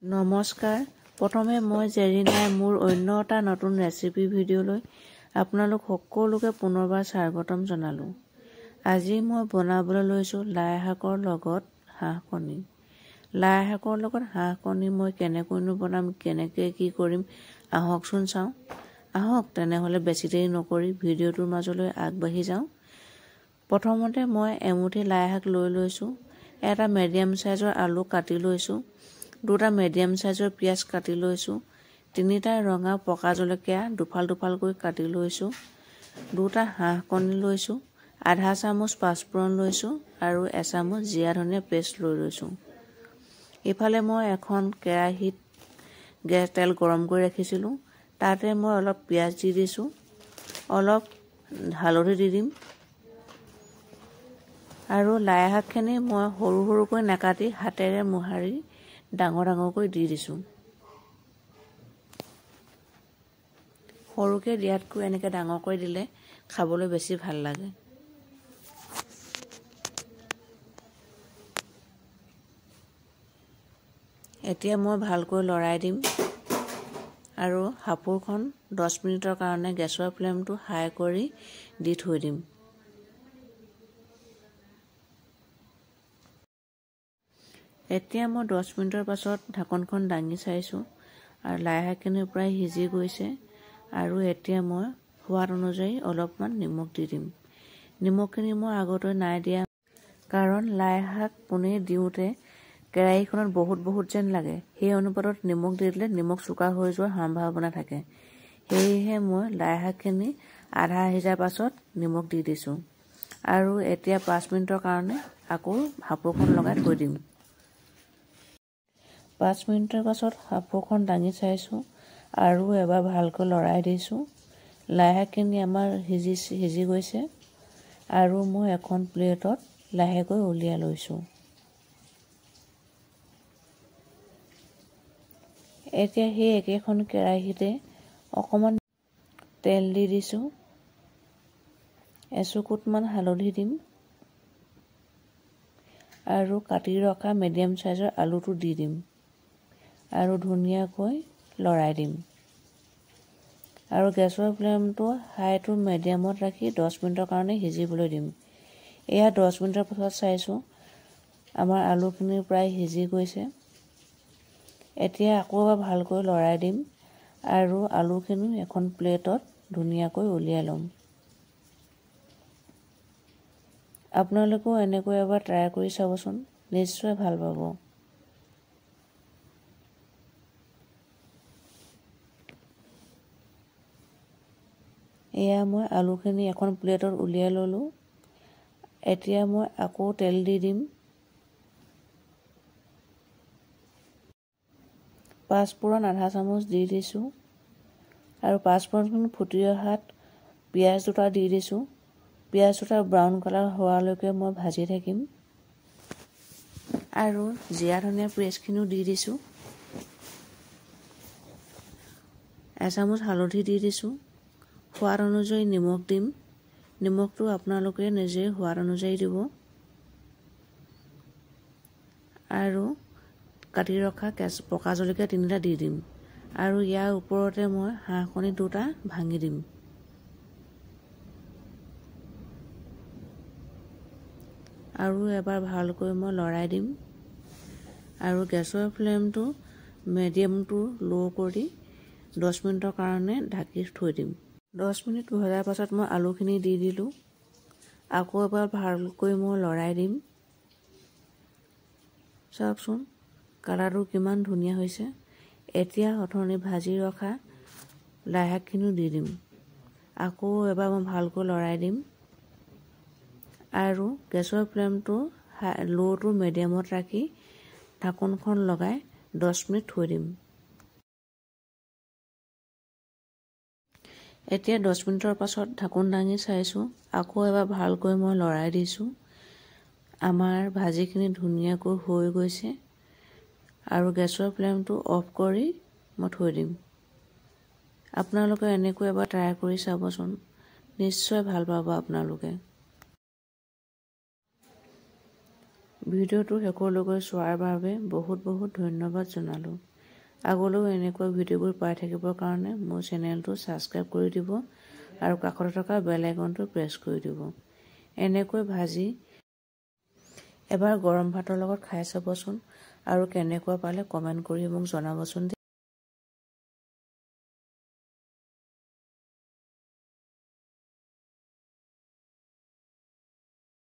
নমস্কাৰ। প্ৰথমে মই জেৰিনাই মোৰ অন্য এটা নতুন ৰেচিপি ভিডিঅ'লৈ আপোনালোক সকলোকে পুনৰবাৰ স্বাগতম জনালোঁ। আজি মই বনাবলৈ লৈছোঁ লাই শাকৰ লগত হাঁহ কণী। লাই শাকৰ লগত হাঁহ কণী মই কেনেকৈনো বনাম, কেনেকৈ কি কৰিম আহকচোন চাওঁ। আহক তেনেহ'লে বেছি দেৰি নকৰি ভিডিঅ'টোৰ মাজলৈ আগবাঢ়ি যাওঁ। প্ৰথমতে মই এমুঠি লাই শাক লৈ লৈছোঁ। এটা মিডিয়াম চাইজৰ আলু কাটি লৈছোঁ। দুটা মিডিয়াম চাইজৰ পিঁয়াজ কাটি লৈছোঁ। তিনিটা ৰঙা পকা জলকীয়া দুফাল দুফালকৈ কাটি লৈছোঁ। দুটা হাঁহ কণী লৈছোঁ। আধা চামুচ পাঁচফোৰণ লৈছোঁ আৰু এচামুচ জিৰা ধনিয়া পেষ্ট লৈ লৈছোঁ। ইফালে মই এখন কেৰাহীত তেল গৰম কৰি ৰাখিছিলোঁ। তাতে মই অলপ পিঁয়াজ দি দিছোঁ। অলপ হালধি দি দিম আৰু লাই শাকখিনি মই সৰু সৰুকৈ নাকাটি হাতেৰে মোহাৰি ডাঙৰ ডাঙৰকৈ দি দিছোঁ। সৰুকৈ দিয়াতকৈ এনেকৈ ডাঙৰকৈ দিলে খাবলৈ বেছি ভাল লাগে। এতিয়া মই ভালকৈ লৰাই দিম আৰু সাঁফৰখন 10 মিনিটৰ কাৰণে গেছৰ ফ্লেমটো হাই কৰি দি থৈ দিম। এতিয়া মই 10 মিনিটৰ পাছত ঢাকনখন দাঙি চাইছোঁ আৰু লাই শাকখিনি প্ৰায় সিজি গৈছে। আৰু এতিয়া মই সোৱাদ অনুযায়ী অলপমান নিমখ দি দিম। নিমখখিনি মই আগতে নাই দিয়া, কাৰণ লাই শাক পনীৰ দিওঁতে কেৰাহীখনত বহুত যেন লাগে। সেই অনুপাতত নিমখ দি দিলে নিমখ চোকা হৈ যোৱাৰ সম্ভাৱনা থাকে। সেয়েহে মই লাই শাকখিনি আধা সিজাৰ পাছত নিমখ দি দিছোঁ। আৰু এতিয়া 5 মিনিটৰ কাৰণে আকৌ সাঁফৰখন লগাই থৈ দিম। 5 মিনিটৰ পাছত সাঁফৰখন দাঙি চাইছোঁ আৰু এবাৰ ভালকৈ লৰাই দিছোঁ। লাই শাকখিনি আমাৰ সিজি গৈছে আৰু মই এখন প্লেটত লাহেকৈ উলিয়াই লৈছোঁ। এতিয়া সেই একেখন কেৰাহীতে অকণমান তেল দি দিছোঁ। এচুকুটমান হালধি দিম আৰু কাটি ৰখা মিডিয়াম চাইজৰ আলুটো দি দিম আৰু ধুনীয়াকৈ লৰাই দিম। আৰু গেছৰ ফ্লেমটো হাই টু মিডিয়ামত ৰাখি 10 মিনিটৰ কাৰণে সিজিবলৈ দিম। এয়া 10 মিনিটৰ পাছত চাইছোঁ আমাৰ আলুখিনি প্ৰায় সিজি গৈছে। এতিয়া আকৌ এবাৰ ভালকৈ লৰাই দিম আৰু আলুখিনি এখন প্লেটত ধুনীয়াকৈ উলিয়াই ল'ম। আপোনালোকেও এনেকৈ এবাৰ ট্ৰাই কৰি চাবচোন, নিশ্চয় ভাল পাব। এয়া মই আলুখিনি এখন প্লেটত উলিয়াই ল'লোঁ। এতিয়া মই আকৌ তেল দি দিম। পাঁচফোৰণ আধা চামুচ দি দিছোঁ আৰু পাঁচফোৰণখন ফুটি অহাত পিঁয়াজ দুটা দি দিছোঁ। পিঁয়াজ দুটা ব্ৰাউন কালাৰ হোৱালৈকে মই ভাজি থাকিম আৰু জিৰা ধনিয়া পেষ্টখিনিও দি দিছোঁ। এচামুচ হালধি দি দিছোঁ। সোৱাদ অনুযায়ী নিমখ দিম। নিমখটো আপোনালোকে নিজে সোৱাদ অনুযায়ী দিব। আৰু কাটি ৰখা পকা জলকীয়া 3টা দি দিম আৰু ইয়াৰ ওপৰতে মই হাঁহ কণী 2টা ভাঙি দিম। আৰু এবাৰ ভালকৈ মই লৰাই দিম আৰু গেছৰ ফ্লেমটো মিডিয়াম টু ল' কৰি 10 মিনিটৰ কাৰণে ঢাকি থৈ দিম। 10 মিনিট ভজাৰ পাছত মই আলুখিনি দি দিলোঁ। আকৌ এবাৰ ভালকৈ মই লৰাই দিম। চাওকচোন কালাৰটো কিমান ধুনীয়া হৈছে। এতিয়া অথনি ভাজি ৰখা লাই শাকখিনিও দি দিম। আকৌ এবাৰ মই ভালকৈ লৰাই দিম আৰু গেছৰ ফ্লেমটো ল' টু মিডিয়ামত ৰাখি ঢাকনখন লগাই 10 মিনিট থৈ দিম। এতিয়া 10 মিনিটৰ পাছত ঢাকোন দাঙি চাইছোঁ। আকৌ এবাৰ ভালকৈ মই লৰাই দিছোঁ। আমাৰ ভাজিখিনি ধুনীয়াকৈ হৈ গৈছে আৰু গেছৰ ফ্লেমটো অফ কৰি মই থৈ দিম। আপোনালোকে এনেকৈ এবাৰ ট্ৰাই কৰি চাবচোন, নিশ্চয় ভাল পাব আপোনালোকে। ভিডিঅ'টো শেষলৈকে চোৱাৰ বাবে বহুত বহুত ধন্যবাদ জনালোঁ। আগলৈও এনেকুৱা ভিডিঅ'বোৰ পাই থাকিবৰ কাৰণে মোৰ চেনেলটো ছাবস্ক্ৰাইব কৰি দিব আৰু কাষতে থকা বেল আইকনটো প্ৰেছ কৰি দিব। এনেকৈ ভাজি এবাৰ গৰম ভাতৰ লগত খাই চাবচোন আৰু কেনেকুৱা পালে কমেণ্ট কৰি মোক জনাবচোন।